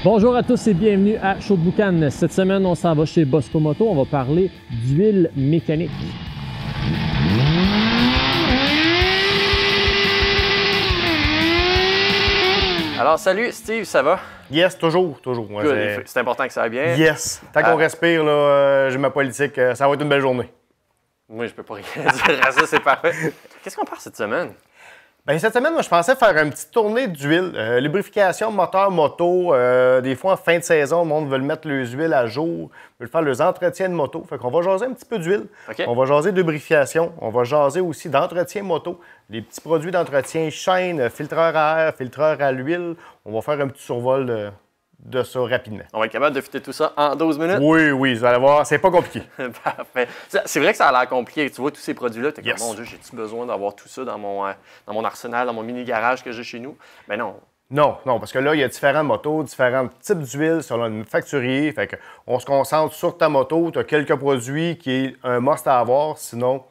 Bonjour à tous et bienvenue à Show de Boucan. Cette semaine, on s'en va chez Bosco Moto. On va parler d'huile mécanique. Alors, salut Steve, ça va? Yes, toujours. C'est important que ça aille bien. Yes. Tant qu'on respire, j'ai ma politique, ça va être une belle journée. Moi, je peux pas rien dire à ça, c'est parfait. Qu'est-ce qu'on parle cette semaine? Bien, cette semaine, moi, je pensais faire une petite tournée d'huile. Lubrification, moteur, moto. Des fois, en fin de saison, le monde veut mettre les huiles à jour, veut faire les entretiens de moto. Fait qu'on va jaser un petit peu d'huile. Okay. On va jaser de lubrification. On va jaser aussi d'entretien moto. Les petits produits d'entretien, chaîne, filtreur à air, filtreur à l'huile. On va faire un petit survol de ça rapidement. On va être capable de fitter tout ça en 12 minutes? Oui, vous allez voir, c'est pas compliqué. Parfait. C'est vrai que ça a l'air compliqué. Tu vois, tous ces produits-là, tu es yes. comme, mon Dieu, j'ai-tu besoin d'avoir tout ça dans mon arsenal, dans mon mini-garage que j'ai chez nous? Mais non. Non, parce que là, il y a différentes motos, différents types d'huile selon le manufacturier. Fait qu'on se concentre sur ta moto, tu as quelques produits qui est un must à avoir, sinon,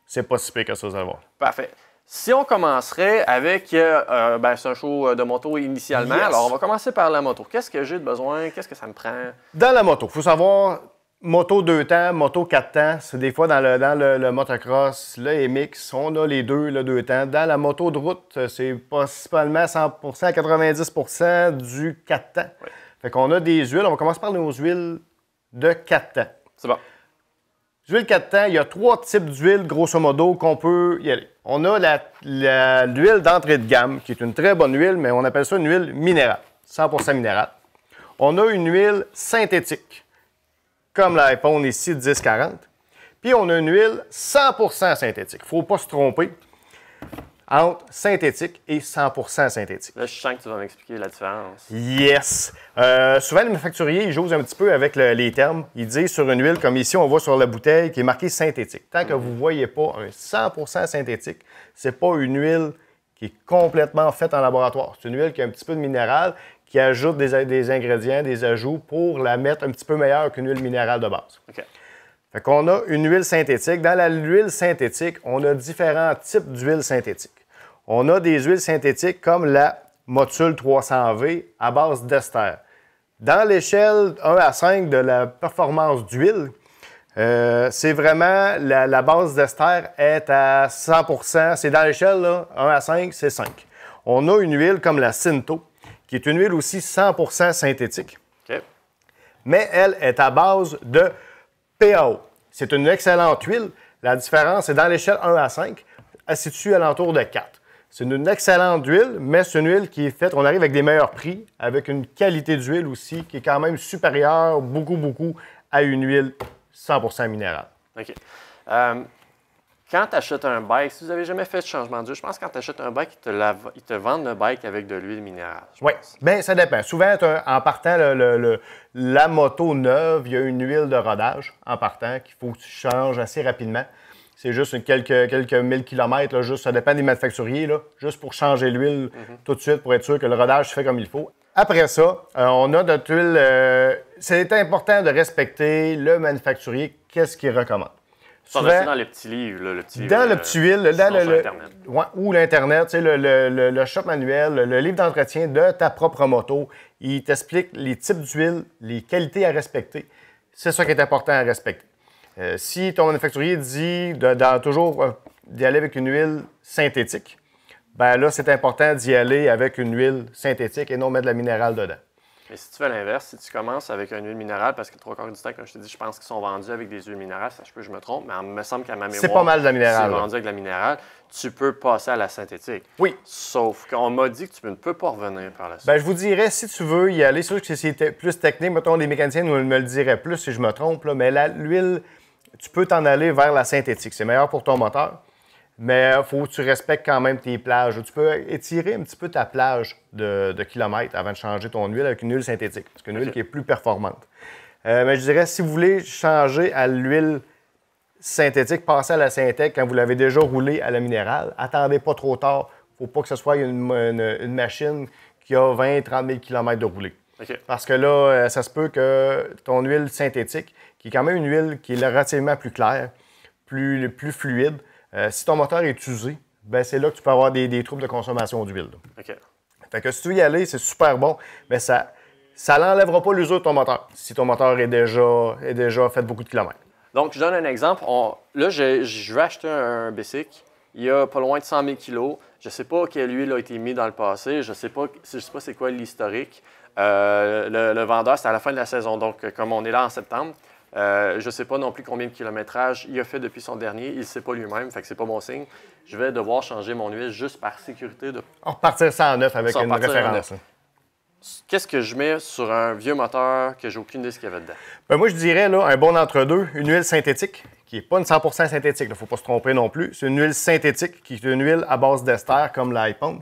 c'est pas si pire que ça, vous allez voir. Parfait. Si on commencerait avec, c'est un show de moto initialement, yes. Alors on va commencer par la moto. Qu'est-ce que j'ai de besoin? Qu'est-ce que ça me prend? Dans la moto, il faut savoir, moto 2 temps, moto 4 temps, c'est des fois dans le motocross, le MX, on a les deux, le 2 temps. Dans la moto de route, c'est principalement 100%, 90% du 4 temps. Oui. Fait qu'on a des huiles, on va commencer par nos huiles de 4 temps. C'est bon. L'huile 4 temps, il y a 3 types d'huile, grosso modo, qu'on peut y aller. On a l'huile d'entrée de gamme, qui est une très bonne huile, mais on appelle ça une huile minérale, 100% minérale. On a une huile synthétique, comme l'iPhone ici 1040. Puis on a une huile 100% synthétique. Il ne faut pas se tromper entre synthétique et 100% synthétique. Là, je sens que tu vas m'expliquer la différence. Yes! Souvent, les manufacturiers, ils jouent un petit peu avec les termes. Ils disent sur une huile, comme ici, on voit sur la bouteille, qui est marquée synthétique. Tant que vous ne voyez pas un 100% synthétique, ce n'est pas une huile qui est complètement faite en laboratoire. C'est une huile qui a un petit peu de minéral, qui ajoute des ingrédients, des ajouts pour la mettre un petit peu meilleure qu'une huile minérale de base. OK. Fait qu'on a une huile synthétique. Dans l'huile synthétique, on a différents types d'huiles synthétiques. On a des huiles synthétiques comme la Motul 300V à base d'ester. Dans l'échelle 1 à 5 de la performance d'huile, c'est vraiment la base d'ester est à 100%. C'est dans l'échelle 1 à 5, c'est 5. On a une huile comme la Sinto, qui est une huile aussi 100% synthétique. OK. Mais elle est à base de PAO. C'est une excellente huile. La différence, c'est dans l'échelle 1 à 5, elle se situe alentour de 4. C'est une excellente huile, mais c'est une huile qui est faite, on arrive avec des meilleurs prix, avec une qualité d'huile aussi qui est quand même supérieure beaucoup à une huile 100% minérale. OK. Quand tu achètes un bike, si vous n'avez jamais fait de changement d'huile, je pense que quand tu achètes un bike, ils te vendent le bike avec de l'huile minérale. Oui, bien ça dépend. Souvent, en partant, la moto neuve, il y a une huile de rodage en partant qu'il faut que tu changes assez rapidement. C'est juste quelques 1000 km, juste, ça dépend des manufacturiers, là, juste pour changer l'huile tout de suite pour être sûr que le rodage se fait comme il faut. Après ça, on a notre huile. C'est important de respecter le manufacturier, qu'est-ce qu'il recommande. Souvent, c'est dans le petit livre. Là, le petit livre dans le petit huile, ou l'Internet, tu sais, le shop manuel, le livre d'entretien de ta propre moto, il t'explique les types d'huile, les qualités à respecter. C'est ça qui est important à respecter. Si ton manufacturier dit toujours d'y aller avec une huile synthétique, ben là, c'est important d'y aller avec une huile synthétique et non mettre de la minérale dedans. Mais si tu fais l'inverse, si tu commences avec une huile minérale, parce que 3/4 du temps, comme je te dis, je pense qu'ils sont vendus avec des huiles minérales, ça je me trompe, mais il me semble qu'à ma mémoire, c'est pas mal de la minérale. C'est vendu avec de la minérale, tu peux passer à la synthétique. Oui. Sauf qu'on m'a dit que tu ne peux pas revenir par la suite. Ben, je vous dirais, si tu veux y aller, c'est sûr que c'est plus technique, mettons, les mécaniciens me le diraient plus si je me trompe, là, mais l'huile, tu peux t'en aller vers la synthétique. C'est meilleur pour ton moteur, mais il faut que tu respectes quand même tes plages. Tu peux étirer un petit peu ta plage de kilomètres avant de changer ton huile avec une huile synthétique, parce qu'une huile qui est plus performante. Mais je dirais, si vous voulez changer à l'huile synthétique, passez à la synthétique quand vous l'avez déjà roulé à la minérale. Attendez pas trop tard. Il ne faut pas que ce soit une machine qui a 20-30 000 km de roulé. Okay. Parce que là, ça se peut que ton huile synthétique, qui est quand même une huile qui est relativement plus claire, plus fluide, si ton moteur est usé, ben c'est là que tu peux avoir des troubles de consommation d'huile. OK. Fait que si tu veux y aller, c'est super bon, mais ça ça n'enlèvera pas l'usure de ton moteur, si ton moteur est déjà fait beaucoup de kilomètres. Donc, je donne un exemple. Là, je vais acheter un Bessic. Il y a pas loin de 100 000 kg. Je ne sais pas quelle huile a été mise dans le passé. Je ne sais pas c'est quoi l'historique. Le vendeur, c'est à la fin de la saison. Donc, comme on est là en septembre, je ne sais pas non plus combien de kilométrage il a fait depuis son dernier. Il ne sait pas lui-même, fait que c'est pas bon signe. Je vais devoir changer mon huile juste par sécurité. Repartir ça en neuf avec une référence. Qu'est-ce que je mets sur un vieux moteur que j'ai aucune idée de ce qu'il y avait dedans? Ben moi, je dirais là, un bon entre-deux, une huile synthétique, qui n'est pas une 100% synthétique, il ne faut pas se tromper non plus. C'est une huile synthétique qui est une huile à base d'ester comme l'iPhone.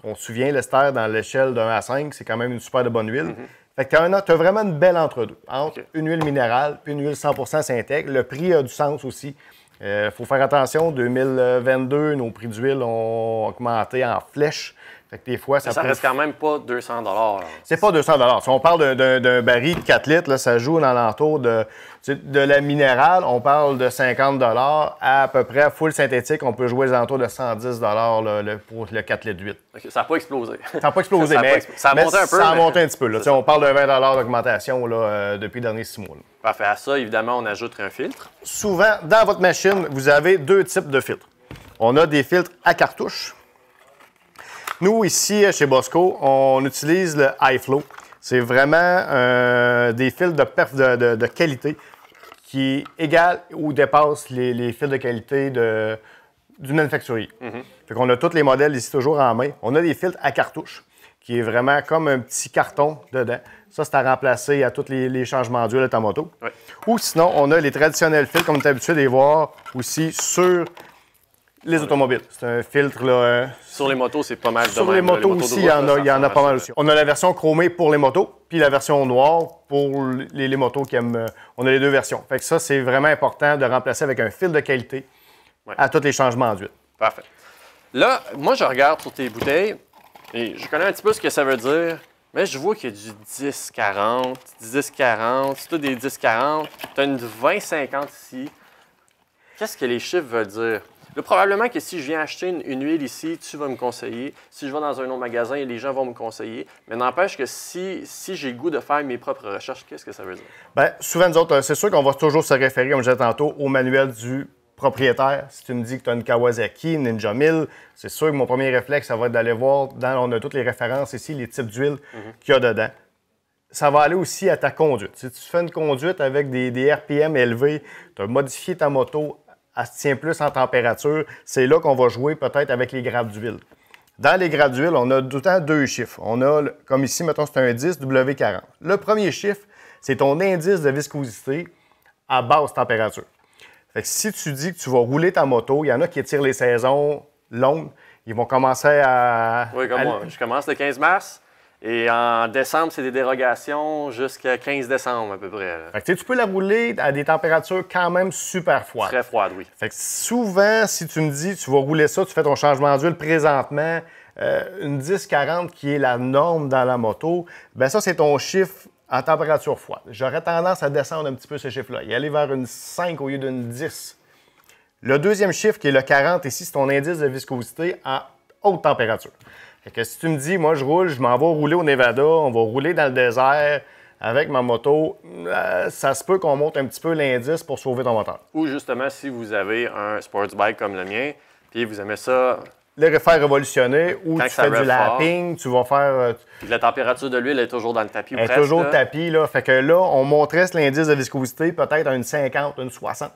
On se souvient, l'ester dans l'échelle de 1 à 5, c'est quand même une super de bonne huile. Fait que tu as vraiment une belle entre-deux, entre une huile minérale et une huile 100% synthétique. Le prix a du sens aussi. Il faut faire attention, 2022, nos prix d'huile ont augmenté en flèche. Fait que des fois, ça reste quand même pas 200 $. C'est pas 200 $. Si on parle d'un baril de 4 litres, là, ça joue dans l'entour de la minérale, on parle de 50 $ à peu près full synthétique, on peut jouer aux alentours de 110 $ pour le 4 litres d'huile. Okay, ça n'a pas explosé. Ça n'a pas explosé, mais ça a monté un peu. Ça a monté un petit peu. Là. On parle de 20 $ d'augmentation depuis les derniers 6 mois. Là. Parfait. À ça, évidemment, on ajoute un filtre. Souvent, dans votre machine, vous avez 2 types de filtres. On a des filtres à cartouche. Nous, ici, chez Bosco, on utilise le iFlow. C'est vraiment des fils de qualité qui égalent ou dépassent les fils de qualité du manufacturier. Fait qu'on a tous les modèles ici toujours en main. On a des filtres à cartouche, qui est vraiment comme un petit carton dedans. Ça, c'est à remplacer à tous les changements d'huile de ta moto. Oui. Ou sinon, on a les traditionnels filtres, comme tu es habitué de les voir aussi sur les automobiles. C'est un filtre, là... Sur les motos, c'est pas mal de Sur les motos aussi, il y en a pas mal aussi. On a la version chromée pour les motos, puis la version noire pour les motos qui aiment... On a les 2 versions. Fait que ça, c'est vraiment important de remplacer avec un fil de qualité à tous les changements d'huile. Parfait. Là, moi, je regarde sur tes bouteilles et je connais un petit peu ce que ça veut dire, mais je vois qu'il y a du 10-40, 10-40, c'est tout des 10-40. Tu as une 20-50 ici. Qu'est-ce que les chiffres veulent dire? Là, probablement que si je viens acheter une huile ici, tu vas me conseiller. Si je vais dans un autre magasin, les gens vont me conseiller. Mais n'empêche que si j'ai le goût de faire mes propres recherches, qu'est-ce que ça veut dire? Bien, souvent, nous autres, c'est sûr qu'on va toujours se référer, comme je disais tantôt, au manuel du propriétaire. Si tu me dis que tu as une Kawasaki, Ninja 1000, c'est sûr que mon premier réflexe, ça va être d'aller voir, on a toutes les références ici, les types d'huile qu'il y a dedans. Ça va aller aussi à ta conduite. Si tu fais une conduite avec des RPM élevés, tu as modifié ta moto, elle se tient plus en température, c'est là qu'on va jouer peut-être avec les grades d'huile. Dans les grades d'huile, on a tout le temps 2 chiffres. On a, comme ici, mettons, c'est un 10 W40. Le premier chiffre, c'est ton indice de viscosité à basse température. Fait que si tu dis que tu vas rouler ta moto, il y en a qui étirent les saisons longues, ils vont commencer à... Oui, comme moi. Je commence le 15 mars. Et en décembre, c'est des dérogations jusqu'à 15 décembre à peu près. Fait que, tu peux la rouler à des températures quand même super froides. Très froides, oui. Fait que souvent, si tu me dis tu vas rouler ça, tu fais ton changement d'huile présentement, une 10-40 qui est la norme dans la moto, bien ça, c'est ton chiffre en température froide. J'aurais tendance à descendre un petit peu ce chiffre-là et aller vers une 5 au lieu d'une 10. Le deuxième chiffre, qui est le 40 ici, c'est ton indice de viscosité en haute température. Fait que si tu me dis, moi, je roule, je m'en vais rouler au Nevada, on va rouler dans le désert avec ma moto, ça se peut qu'on monte un petit peu l'indice pour sauver ton moteur. Ou justement, si vous avez un sports bike comme le mien, puis vous aimez ça... Les faire révolutionner, ou tu fais du lapping, tu vas faire... Puis la température de l'huile est toujours dans le tapis ou presque. Elle est toujours au tapis, là. Fait que là, on montrait l'indice de viscosité peut-être à une 50, une 60.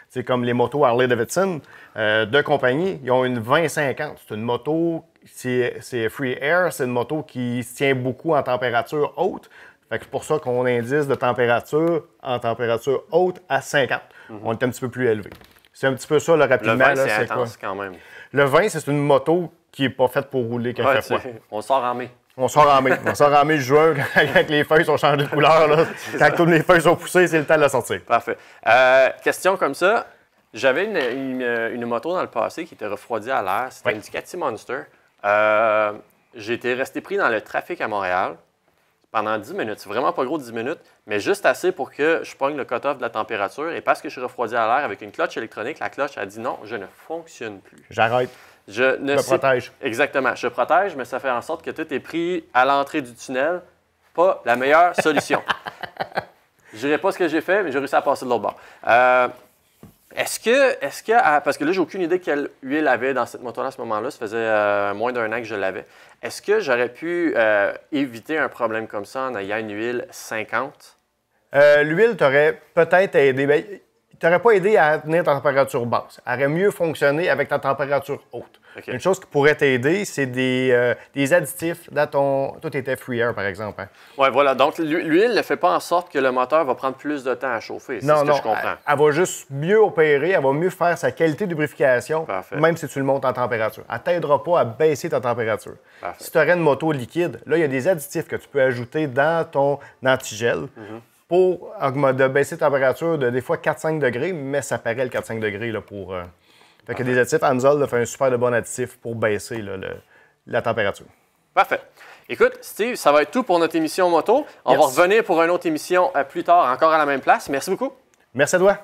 C'est comme les motos Harley-Davidson de compagnie, ils ont une 20-50. C'est une moto... C'est Free Air, c'est une moto qui se tient beaucoup en température haute. Fait que c'est pour ça qu'on indice de température en température haute à 50. On est un petit peu plus élevé. C'est un petit peu ça, là, rapidement. Le 20, c'est intense quand même. Le 20, c'est une moto qui n'est pas faite pour rouler quand il fait froid. On sort en mai. On sort en mai. On sort en mai, juin, quand les feuilles sont changées de couleur. Là. Quand toutes les feuilles sont poussées, c'est le temps de la sortir. Parfait. Question comme ça. J'avais une moto dans le passé qui était refroidie à l'air. C'était une Ducati Monster. J'ai été resté pris dans le trafic à Montréal pendant 10 minutes. C'est vraiment pas gros 10 minutes, mais juste assez pour que je pogne le cut-off de la température. Et parce que je suis refroidi à l'air avec une cloche électronique, la cloche a dit non, je ne fonctionne plus. J'arrête. Je protège. Exactement. Je protège, mais ça fait en sorte que tout est pris à l'entrée du tunnel. pas la meilleure solution. Je dirais pas ce que j'ai fait, mais j'ai réussi à passer de l'autre bord. Est-ce que, parce que là, j'ai aucune idée quelle huile avait dans cette moto-là à ce moment-là, ça faisait moins d'1 an que je l'avais. Est-ce que j'aurais pu éviter un problème comme ça en ayant une huile 50? L'huile t'aurait peut-être aidé. Ben, t'aurait pas aidé à tenir ta température basse. Elle aurait mieux fonctionné avec ta température haute. Okay. Une chose qui pourrait t'aider, c'est des additifs dans ton... Toi, t'étais free air, par exemple. Hein? Oui, voilà. Donc, l'huile ne fait pas en sorte que le moteur va prendre plus de temps à chauffer. C'est ce que je comprends. Elle va juste mieux opérer, elle va mieux faire sa qualité de lubrification, Parfait. même si tu le montes en température. Elle ne t'aidera pas à baisser ta température. Parfait. Si tu aurais une moto liquide, là, il y a des additifs que tu peux ajouter dans ton antigel pour baisser ta température de des fois 4-5 degrés, mais ça paraît le 4-5 degrés là, pour... Fait que des additifs, Amsol fait un super de bon additif pour baisser là, la température. Parfait. Écoute, Steve, ça va être tout pour notre émission moto. On va revenir pour une autre émission plus tard, encore à la même place. Merci beaucoup. Merci à toi.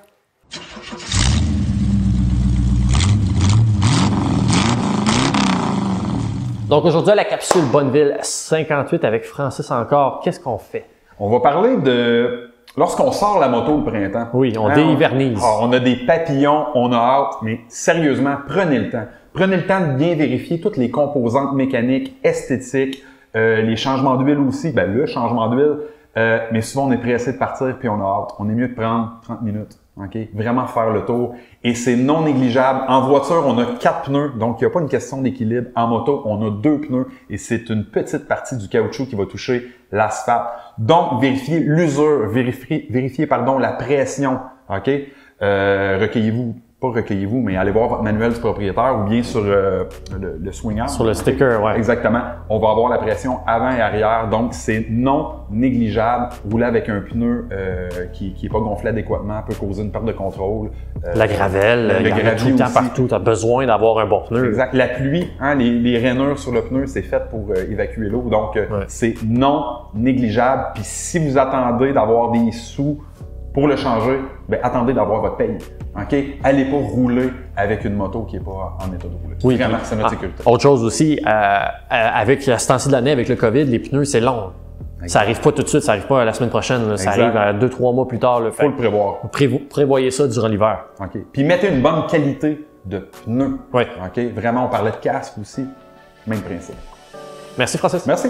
Donc aujourd'hui, à la capsule Bonneville 58 avec Francis encore, qu'est-ce qu'on fait? On va parler de lorsqu'on sort la moto le printemps. Oui, on déhivernise. On a des papillons, on a hâte, mais sérieusement, prenez le temps. Prenez le temps de bien vérifier toutes les composantes mécaniques, esthétiques, les changements d'huile aussi, le changement d'huile. Mais souvent, on est pressé de partir puis on a hâte. On est mieux de prendre 30 minutes. Okay? Vraiment faire le tour. Et c'est non négligeable. En voiture, on a 4 pneus, donc il n'y a pas une question d'équilibre. En moto, on a 2 pneus et c'est une petite partie du caoutchouc qui va toucher l'asphalte. Donc, vérifiez l'usure, vérifiez la pression. OK? Recueillez-vous, mais allez voir votre manuel du propriétaire ou bien sur le swing arm. Sur le sticker, oui. Exactement. On va avoir la pression avant et arrière, donc c'est non négligeable. Rouler avec un pneu qui est pas gonflé adéquatement peut causer une perte de contrôle. La gravelle, il y en a tout le temps partout. Tu as besoin d'avoir un bon pneu. Exact. La pluie, les rainures sur le pneu, c'est fait pour évacuer l'eau, donc c'est non négligeable. Puis si vous attendez d'avoir des sous pour le changer, attendez d'avoir votre paye. OK? Allez pas rouler avec une moto qui n'est pas en état de rouler. Oui, vraiment, c'est notre sécurité. Autre chose aussi, avec ce temps-ci de l'année, avec le COVID, les pneus, c'est long. Exact. Ça arrive pas tout de suite, ça arrive pas la semaine prochaine. Là, ça arrive 2-3 mois plus tard. Il faut le prévoir. Prévoyez ça durant l'hiver. OK. Puis mettez une bonne qualité de pneus. Oui. OK? Vraiment, on parlait de casque aussi. Même principe. Merci, Francis. Merci.